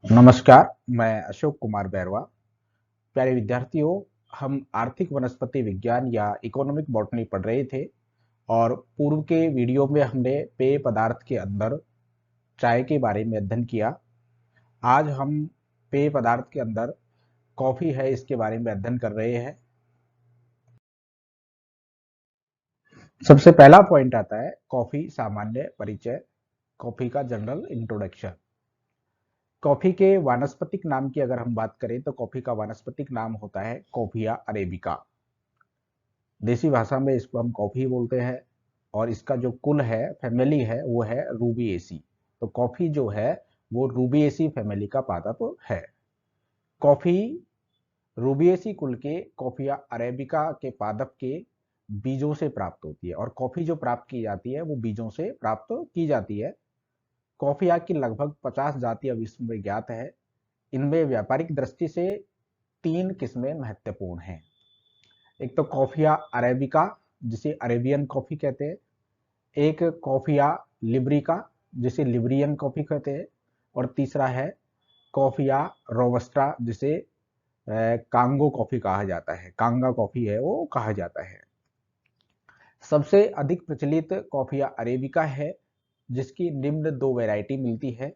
नमस्कार, मैं अशोक कुमार बैरवा। प्यारे विद्यार्थियों, हम आर्थिक वनस्पति विज्ञान या इकोनॉमिक बॉटनी पढ़ रहे थे और पूर्व के वीडियो में हमने पेय पदार्थ के अंदर चाय के बारे में अध्ययन किया। आज हम पेय पदार्थ के अंदर कॉफी है इसके बारे में अध्ययन कर रहे हैं। सबसे पहला पॉइंट आता है कॉफी सामान्य परिचय, कॉफी का जनरल इंट्रोडक्शन। कॉफी के वानस्पतिक नाम की अगर हम बात करें तो कॉफी का वानस्पतिक नाम होता है कॉफिया अरेबिका। देसी भाषा में इसको हम कॉफी बोलते हैं और इसका जो कुल है, फैमिली है, वो है रूबिएसी। तो कॉफी जो है वो रूबिएसी फैमिली का पादप है। कॉफी रूबिएसी कुल के कॉफिया अरेबिका के पादप के बीजों से प्राप्त होती है और कॉफी जो प्राप्त की जाती है वो बीजों से प्राप्त की जाती है। कॉफिया की लगभग 50 जातियां विश्व में ज्ञात है। इनमें व्यापारिक दृष्टि से 3 किस्में महत्वपूर्ण हैं। एक तो कॉफिया अरेबिका, जिसे अरेबियन कॉफी कहते हैं। एक कॉफिया लिब्रिका, जिसे लिब्रियन कॉफी कहते हैं। और तीसरा है कॉफिया रोबस्टा, जिसे कांगो कॉफी कहा जाता है, कांगा कॉफी है वो कहा जाता है। सबसे अधिक प्रचलित कॉफिया अरेबिका है, जिसकी निम्न 2 वैरायटी मिलती है।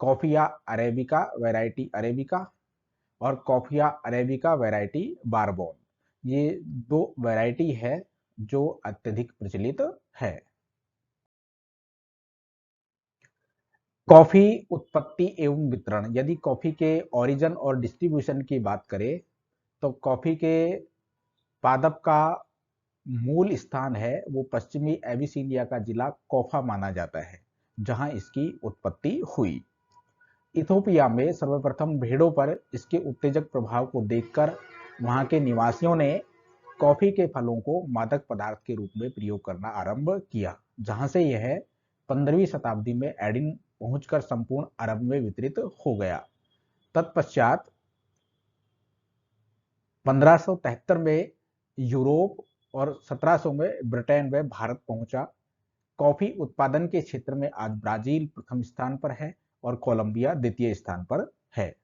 कॉफिया अरेबिका वैरायटी अरेबिका और कॉफिया अरेबिका वैरायटी बारबोन। ये 2 वैरायटी है जो अत्यधिक प्रचलित है। कॉफी उत्पत्ति एवं वितरण। यदि कॉफी के ओरिजिन और डिस्ट्रीब्यूशन की बात करें तो कॉफी के पादप का मूल स्थान है वो पश्चिमी एबिसिनिया का जिला कोफा माना जाता है, जहां इसकी उत्पत्ति हुई। इथोपिया में सर्वप्रथम भेड़ों पर इसके उत्तेजक प्रभाव को देखकर वहां के निवासियों ने कॉफी के फलों को मादक पदार्थ के रूप में प्रयोग करना आरंभ किया, जहां से यह 15वीं शताब्दी में एडिन पहुंचकर संपूर्ण अरब में वितरित हो गया। तत्पश्चात 1573 में यूरोप और 1700 में ब्रिटेन व भारत पहुंचा। कॉफी उत्पादन के क्षेत्र में आज ब्राजील प्रथम स्थान पर है और कोलंबिया द्वितीय स्थान पर है।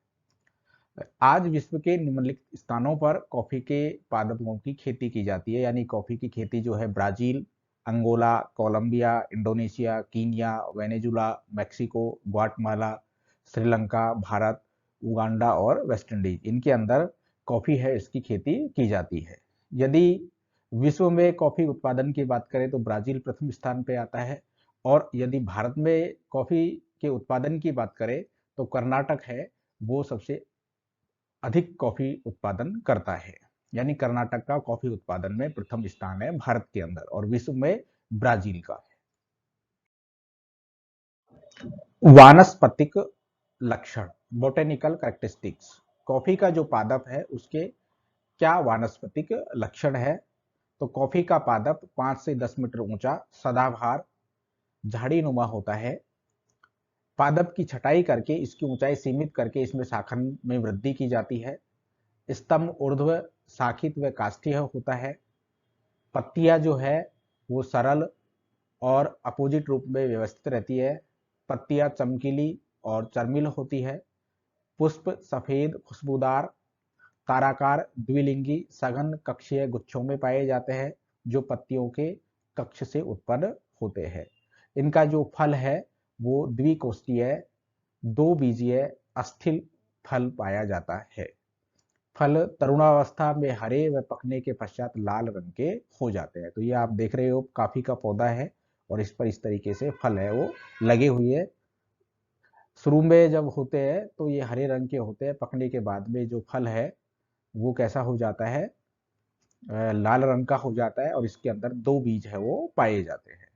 आज विश्व के निम्नलिखित स्थानों पर कॉफी के पादपों की खेती की जाती है, यानी कॉफी की खेती जो है Brazil, Angola, Colombia, Indonesia, Kenya, Venezuela, Mexico, Guatemala, Sri Lanka, Bharat, Uganda और वेस्ट इंडीज, इनके अंदर कॉफी है इसकी खेती की जाती है। यदि विश्व में कॉफी उत्पादन की बात करें तो ब्राजील प्रथम स्थान पे आता है और यदि भारत में कॉफी के उत्पादन की बात करें तो कर्नाटक है वो सबसे अधिक कॉफी उत्पादन करता है। यानी कर्नाटक का कॉफी उत्पादन में प्रथम स्थान है भारत के अंदर और विश्व में ब्राजील का है। वानस्पतिक लक्षण, बोटेनिकल कैरेक्टरिस्टिक्स। कॉफी का जो पादप है उसके क्या वानस्पतिक लक्षण है? तो कॉफी का पादप 5 से 10 मीटर ऊंचा, सदाबहार, झाड़ी नुमा होता है। पादप की छटाई करके इसकी ऊंचाई सीमित करके इसमें शाखन में वृद्धि की जाती है। स्तंभ ऊर्ध्व, शाखित व काष्ठीय होता है। पत्तियां जो है वो सरल और अपोजिट रूप में व्यवस्थित रहती है। पत्तियां चमकीली और चर्मिल होती है। पुष्प सफेद खुशबूदार ताराकार द्विलिंगी सघन कक्षीय गुच्छों में पाए जाते हैं, जो पत्तियों के कक्ष से उत्पन्न होते हैं। इनका जो फल है वो द्विकोष्ठीय, 2 बीजीय अस्थिल फल पाया जाता है। फल तरुणावस्था में हरे व पकने के पश्चात लाल रंग के हो जाते हैं। तो ये आप देख रहे हो काफी का पौधा है और इस पर इस तरीके से फल है वो लगे हुए। शुरू में जब होते हैं तो ये हरे रंग के होते हैं, पकने के बाद में जो फल है वो कैसा हो जाता है, लाल रंग का हो जाता है और इसके अंदर 2 बीज है वो पाए जाते हैं।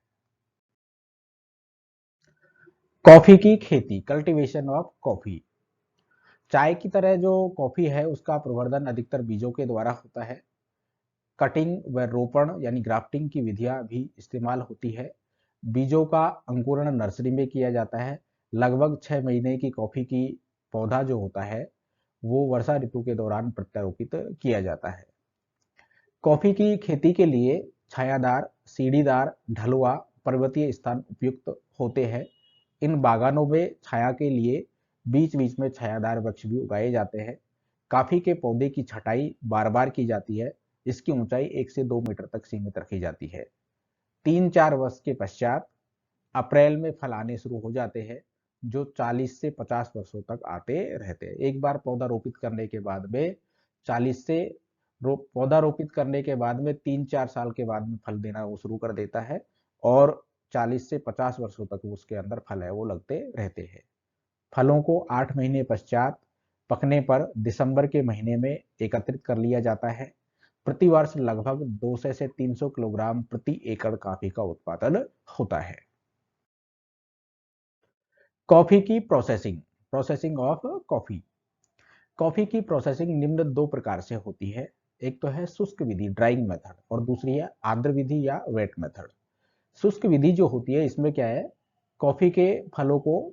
कॉफी की खेती, कल्टीवेशन ऑफ कॉफी। चाय की तरह जो कॉफी है उसका प्रवर्धन अधिकतर बीजों के द्वारा होता है। कटिंग व रोपण यानी ग्राफ्टिंग की विधियां भी इस्तेमाल होती है। बीजों का अंकुरण नर्सरी में किया जाता है। लगभग 6 महीने की कॉफी की पौधा जो होता है वो वर्षा ऋतु के दौरान प्रत्यारोपित किया जाता है। कॉफी की खेती के लिए छायादार, सीढ़ीदार, ढलुआ, पर्वतीय स्थान उपयुक्त होते हैं। इन बागानों में छाया के लिए बीच बीच में छायादार वृक्ष भी उगाए जाते हैं। कॉफी के पौधे की छटाई बार बार की जाती है। इसकी ऊंचाई 1 से 2 मीटर तक सीमित रखी जाती है। 3-4 वर्ष के पश्चात अप्रैल में फल आने शुरू हो जाते हैं, जो 40 से 50 वर्षों तक आते रहते हैं। एक बार पौधा रोपित करने के बाद में 40 से पौधा रोपित करने के बाद में 3-4 साल के बाद में फल देना वो शुरू कर देता है, और 40 से 50 वर्षों तक उसके अंदर फल है वो लगते रहते हैं। फलों को 8 महीने पश्चात पकने पर दिसंबर के महीने में एकत्रित कर लिया जाता है। प्रति वर्ष लगभग 200 से 300 किलोग्राम प्रति एकड़ कॉफी का उत्पादन होता है। कॉफी की processing, processing of coffee. Coffee की प्रोसेसिंग निम्न दो प्रकार से होती है। एक तो है शुष्क विधि, ड्राइंग मेथड, और दूसरी है आर्द्र विधि या वेट मेथड। शुष्क विधि जो होती है, इसमें क्या है, कॉफी के फलों को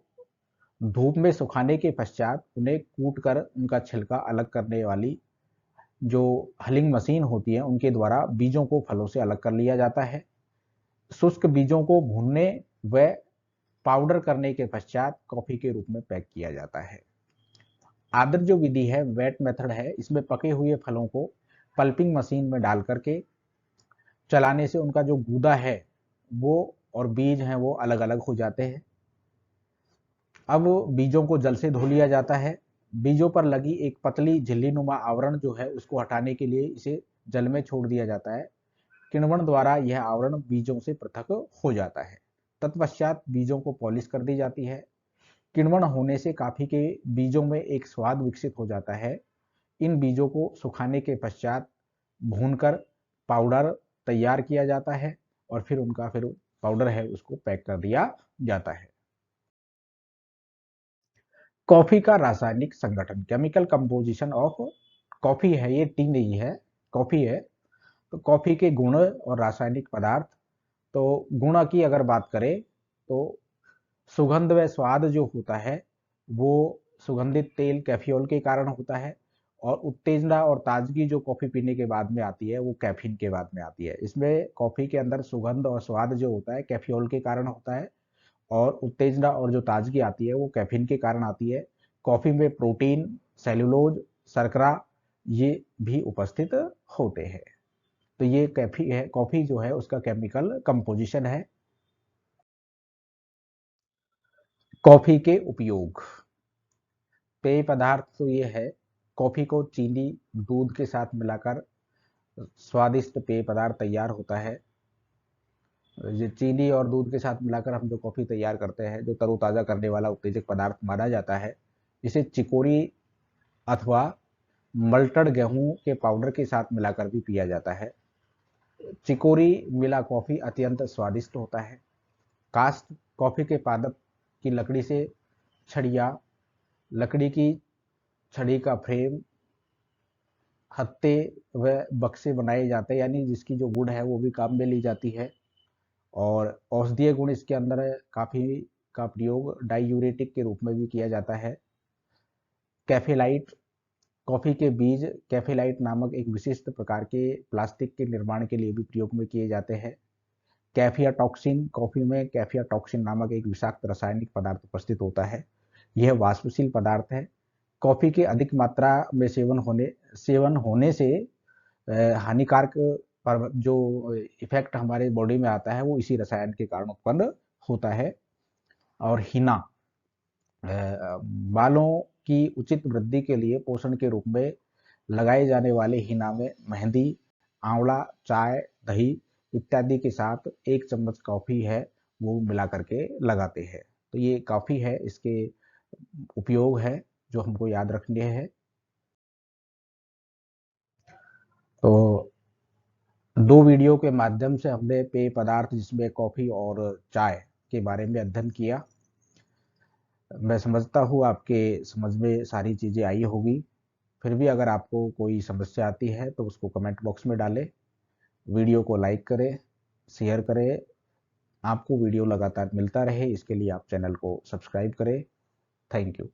धूप में सुखाने के पश्चात उन्हें कूट कर उनका छिलका अलग करने वाली जो हलिंग मशीन होती है उनके द्वारा बीजों को फलों से अलग कर लिया जाता है। शुष्क बीजों को भूनने व पाउडर करने के पश्चात कॉफी के रूप में पैक किया जाता है। आर्द्र जो विधि है, वेट मेथड है, इसमें पके हुए फलों को पल्पिंग मशीन में डाल करके चलाने से उनका जो गूदा है वो और बीज हैं वो अलग अलग हो जाते हैं। अब बीजों को जल से धो लिया जाता है। बीजों पर लगी एक पतली झिल्ली नुमा आवरण जो है उसको हटाने के लिए इसे जल में छोड़ दिया जाता है। किण्वन द्वारा यह आवरण बीजों से पृथक हो जाता है। तत्पश्चात बीजों को पॉलिश कर दी जाती है। किण्वन होने से कॉफी के बीजों में एक स्वाद विकसित हो जाता है। इन बीजों को सुखाने के पश्चात भूनकर पाउडर तैयार किया जाता है, और फिर उनका पाउडर है उसको पैक कर दिया जाता है। कॉफी का रासायनिक संगठन, केमिकल कंपोजिशन ऑफ कॉफी है, ये टी नहीं है, कॉफी है। तो कॉफी के गुण और रासायनिक पदार्थ। तो गुण की अगर बात करें तो सुगंध व स्वाद जो होता है वो सुगंधित तेल कैफियोल के कारण होता है, और उत्तेजना और ताजगी जो कॉफी पीने के बाद में आती है वो कैफीन के बाद में आती है। इसमें कॉफी के अंदर सुगंध और स्वाद जो होता है कैफियोल के कारण होता है, और उत्तेजना और जो ताजगी आती है वो कैफीन के कारण आती है। कॉफी में प्रोटीन, सेल्यूलोज, शर्करा ये भी उपस्थित होते हैं। तो ये कैफी है, कॉफी जो है उसका केमिकल कंपोजिशन है। कॉफी के उपयोग, पेय पदार्थ तो ये है, कॉफी को चीनी दूध के साथ मिलाकर स्वादिष्ट पेय पदार्थ तैयार होता है। ये चीनी और दूध के साथ मिलाकर हम जो कॉफी तैयार करते हैं, जो तरोताजा करने वाला उत्तेजक पदार्थ माना जाता है, इसे चिकोरी अथवा मल्टड गेहूं के पाउडर के साथ मिलाकर भी पिया जाता है। चिकोरी मिला कॉफी अत्यंत स्वादिष्ट होता है। कास्ट, कॉफी के पादप की लकड़ी से छड़िया, लकड़ी की छड़ी का फ्रेम, हत्ते व बक्से बनाए जाते हैं, यानी जिसकी जो वुड है वो भी काम में ली जाती है। और औषधीय गुण इसके अंदर है, काफी का प्रयोग डाइयूरेटिक के रूप में भी किया जाता है। कैफेलाइट, कॉफी के बीज कैफेलाइट नामक एक विशिष्ट प्रकार के प्लास्टिक के निर्माण के लिए भी प्रयोग में किए जाते हैं। कैफिया टॉक्सिन, कॉफी में कैफिया टॉक्सिन नामक एक विषाक्त रासायनिक पदार्थ उपस्थित होता है। यह वाष्पशील पदार्थ है। कॉफी के अधिक मात्रा में सेवन होने से हानिकारक पर जो इफेक्ट हमारे बॉडी में आता है वो इसी रसायन के कारण उत्पन्न होता है। और हिना, बालों की उचित वृद्धि के लिए पोषण के रूप में लगाए जाने वाले हिना में मेहंदी, आंवला, चाय, दही इत्यादि के साथ 1 चम्मच कॉफी है वो मिला करके लगाते हैं। तो ये कॉफी है, इसके उपयोग है जो हमको याद रखने हैं। तो 2 वीडियो के माध्यम से हमने पेय पदार्थ जिसमें कॉफी और चाय के बारे में अध्ययन किया। मैं समझता हूँ आपके समझ में सारी चीज़ें आई होगी। फिर भी अगर आपको कोई समस्या आती है तो उसको कमेंट बॉक्स में डालें। वीडियो को लाइक करें, शेयर करें। आपको वीडियो लगातार मिलता रहे इसके लिए आप चैनल को सब्सक्राइब करें। Thank you.